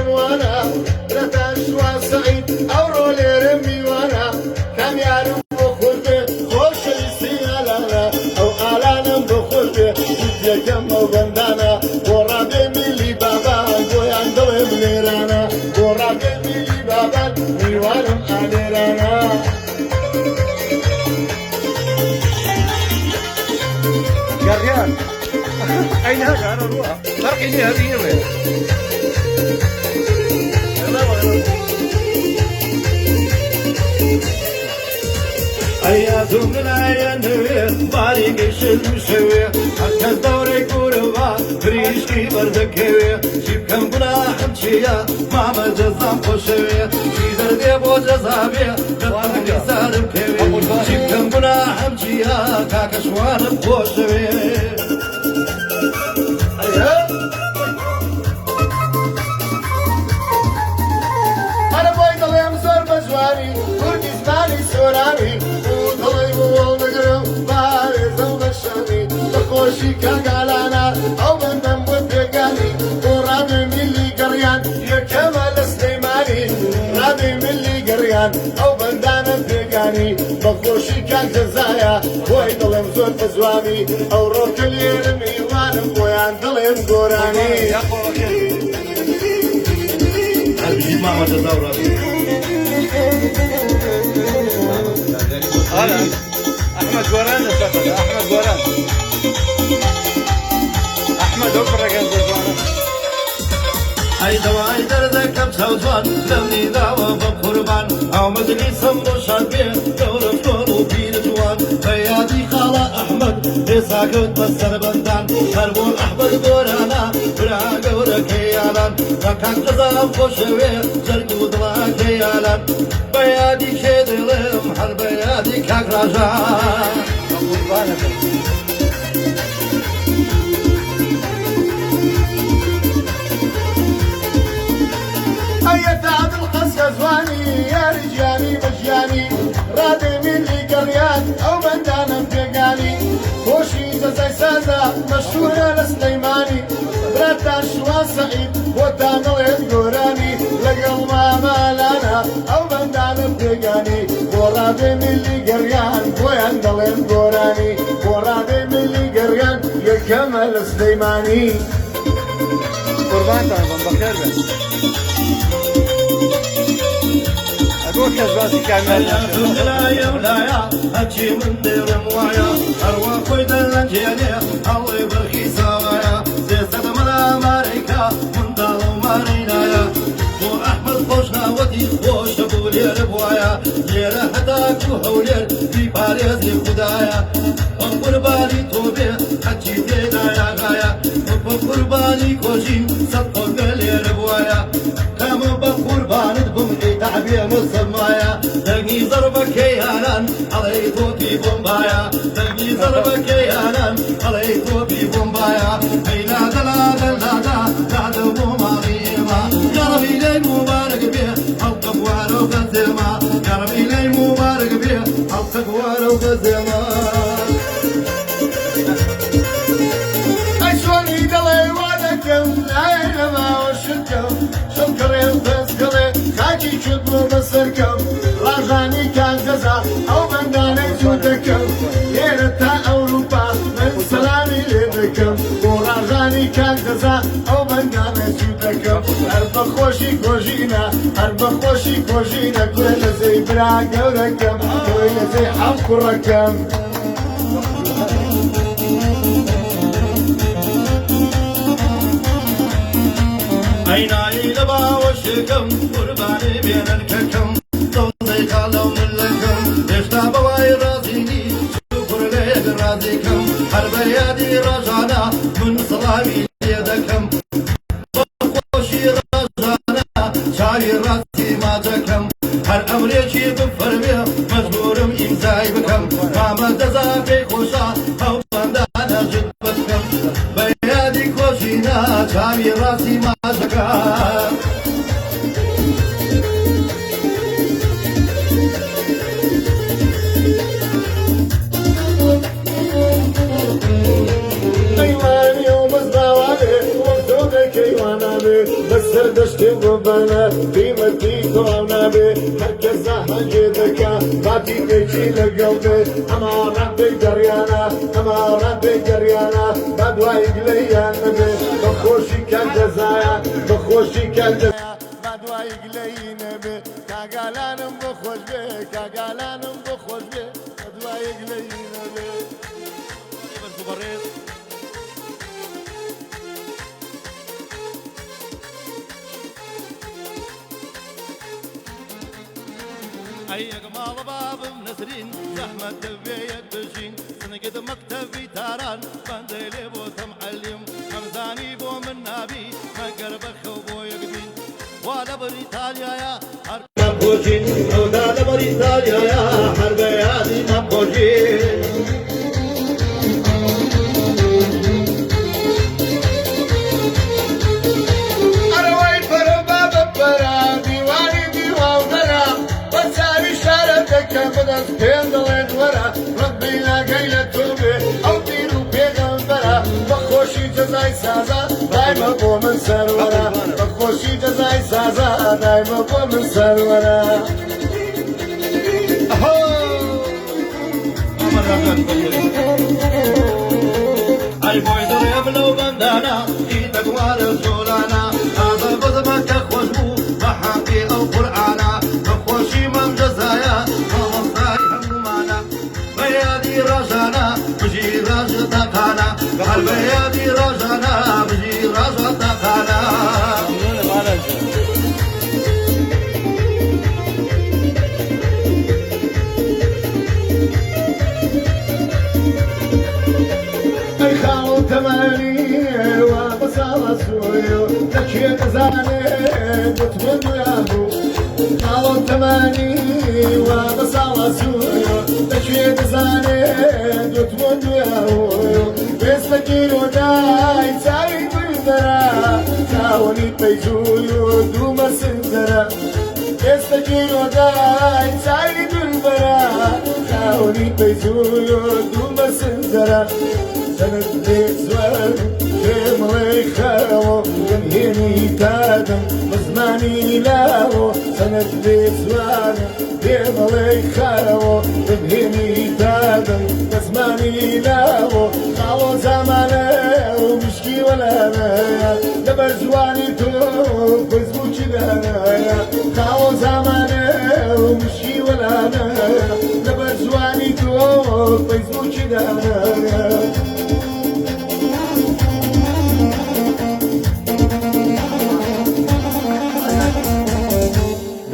وانا رتاش وسعيد او رولي رمي وانا كم يعرف بخلبي خوش السيالة او اعلان بخلبي جدي كم وبندانا ورابي ملي بابا قويان دوي بليرانا ورابي ملي بابا ميوانم عليرانا قريان أين هذا؟ أنا أروح فرقي لي هذه يومين أياتهم من عيان باريك المشوي حتى الدوري كوربا فريش كي بردك هوي شيب كم بنا حمشيا ما مجزام خوشوي شي زردي بو جزابي قطعك سالم كوي شيب كم بنا حمشيا كاكشوان خوشوي أنا بوي ضليم زور بجواني كردي زماني سوراني وضلي وول نقرم باري زو بشاني لخوشي كاقالانا أو من دم ودقاني ورابي ملي قريان يكمل سليماني رابي ملي قريان أو بندانا دقاني بخوشي كان جزايا بوي ضليم زور بجواني أو روك اليرمي وانم بويان ضليم قراني بجيب ماما تزورة أنا أحمد قران السفر أحمد قران أحمد أكبر كان قران أي دواء دردك بسوزان لمني دعوة بقربان أو مدني سمو شابير دورة فلو بين جوان بيادي خالة أحمد إساقود بسر بندان هربون أحمد قرانا برا قورا كيالان ركاك جزام خوشوي جرقو دلا كيالان بيادي كيدلم هر بيادي كاك راجان أي تعب القصة زواني يا رجالي مجاني رادي ملي قريان أو بندانا بيقاني خوشي زي سازا مشهورة لسليماني براتا شوا سعيد وتانوين قراني لقل ما مالانا أو بندانا بيقاني ورادي ملي قريان بويان دلين قراني ورادي ملي قريان يكمل سليماني قربان طبعا بخير بس أقول كذباتي كامل ولايا ولايا هاتشي من دير موايا أرواح ويدا لنجيني الله يبرخي سوايا زي صدم الأمريكا من دالو مارينايا وأحمد خوشنا ودي خوش أبو لير بوايا لير حداك وحولير في باريزي خدايا قرباني توبي حجي دينايا غايا قرباني كوشين صدقوا بلير بوايا كم بقربان بمحي تعبي مصمايا تغني ضربك يا علي توبي بومبايا تغني ضربك يا علي توبي بومبايا بينا دلا دلا دلا ماما يا ربي لي مبارك بيه او قبوار وقزما يا ربي لي مبارك بيه او قبوار وقزما أشوني دلي ولكم لا ما وشكم شكرين تسكري خاجي شدو بسركم راجاني كان جزا أو بنداني جودكم يرتا أوروبا من سلامي لبكم وراجاني كان جزا أو بنداني جودكم أربا خوشي كوجينا أربا خوشي كوجينا كل زي برا قوركم كل زي حمقركم عيناي لبا وشكم قرباني بين الككم صوتي خالو من لكم يشتا بواي رازيني شكر ليك رازيكم حرب يدي رجانا من صلامي يدكم بخوشي رجانا شاري راسي ما جكم هر أمريكي بفرمي مجبورم إمزاي بكم ما مدزا خوشا أو بندانا جد بسكم بيادي كوشينا شاري راسي ما جكم أيوان يوم الزواج دەشتم بۆ بەنە قیمەتی تۆ نابێ هەرکەسە هەنجێدەکە باتیێکی لەگەڵ بێ ئەما ڕەبێ گەڕیانە ئەما ڕەبێ گەڕیانە با دوای گلەیان نەبێ بە خۆشی کەل دەزایە بە خۆشی کەل دەزایە با دوای گلەی نەبێ کاگالانم بۆ خۆش بێ کاگالانم بۆ خۆش بێ بە دوای گلەی نەبێ أيك مال باب منسرين زحمة دبيك بجين سنقد مكتبي تاران بندلي بو تمعلم خمزاني بو من نبي ما قرب خو يقدين ولا بريطانيا يا نبوجين ولا بريطانيا يا حرب يادي نبوجين بدەست پێم دەڵێت وەرە ڕەبی ناگەی لە تۆ بێ ئەو پیر و پێغەمبەرە بە خۆشی جەزای سازە دایمە بۆ من سەروەرە بە خۆشی جەزای سازە دایمە بۆ من سەروەرە أي بوي ضرب لو بندانا إيدك وارا زولانا هذا بضمك خوشبو بحقي أو قرآنا بخوشي من جزايا بيادي رجانا بجي رجتكانا قال بيادي رجانا بجي رجتكانا أي خاو تماني وبصال سويو لكي تزاني بتمنو ياهو خاو تماني وبصال سويو لكي تزاني بتمنو ياهو بيستكين وداي تاي بلدرا تاوني بيزويو دوما سنزرا بيستكين وداي تاي بلدرا تاوني بيزويو دوما سنزرا سند زوال كمري خاو ينهيني تادم مزماني لاو سند زوال كمري خاو ينهيني تادم مزماني لاو خاو زمانه ومشكي ولا مايا دبر زواني تو فيسبوكي دايا خاو زمانه ومشكي ولا مايا دبر زواني تو فيسبوكي دايا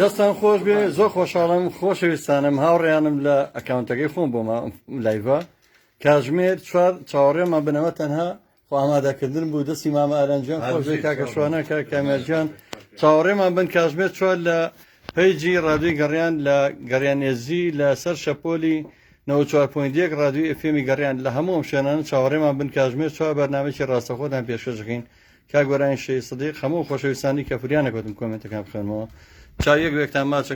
دەستان خۆش بێ زۆر خۆشحاڵم خۆشەویستانم هاوڕێیانم لە ئەکاونتەکەی خۆم بۆمە لایڤە کاتژمێر چوار چاوەڕێمان بنەوە تەنها خۆ ئامادەکردن بوو دەستی مامە ئەرەنجیان خۆش بێ کاکە شوانە کاکە کامێرجان چاوەڕێمان بن کاتژمێر چوار لە پەیجی ڕادیۆی گەڕیان لە گەڕیانێزی لە سەر شەپۆلی 94.1 ڕادیۆی ئێفێمی گەڕیان لە هەموو شوێنانە چاوەڕێمان بن کاتژمێر چوار بەرنامەیەکی ڕاستەخۆتان پێشکەشەکەین کاک گۆرانی شەی سەدیق هەموو خۆشەویستانی کەفوریانە کۆتم کۆمنتەکان بخوێنمەوە چاویەک وێکتان ماچ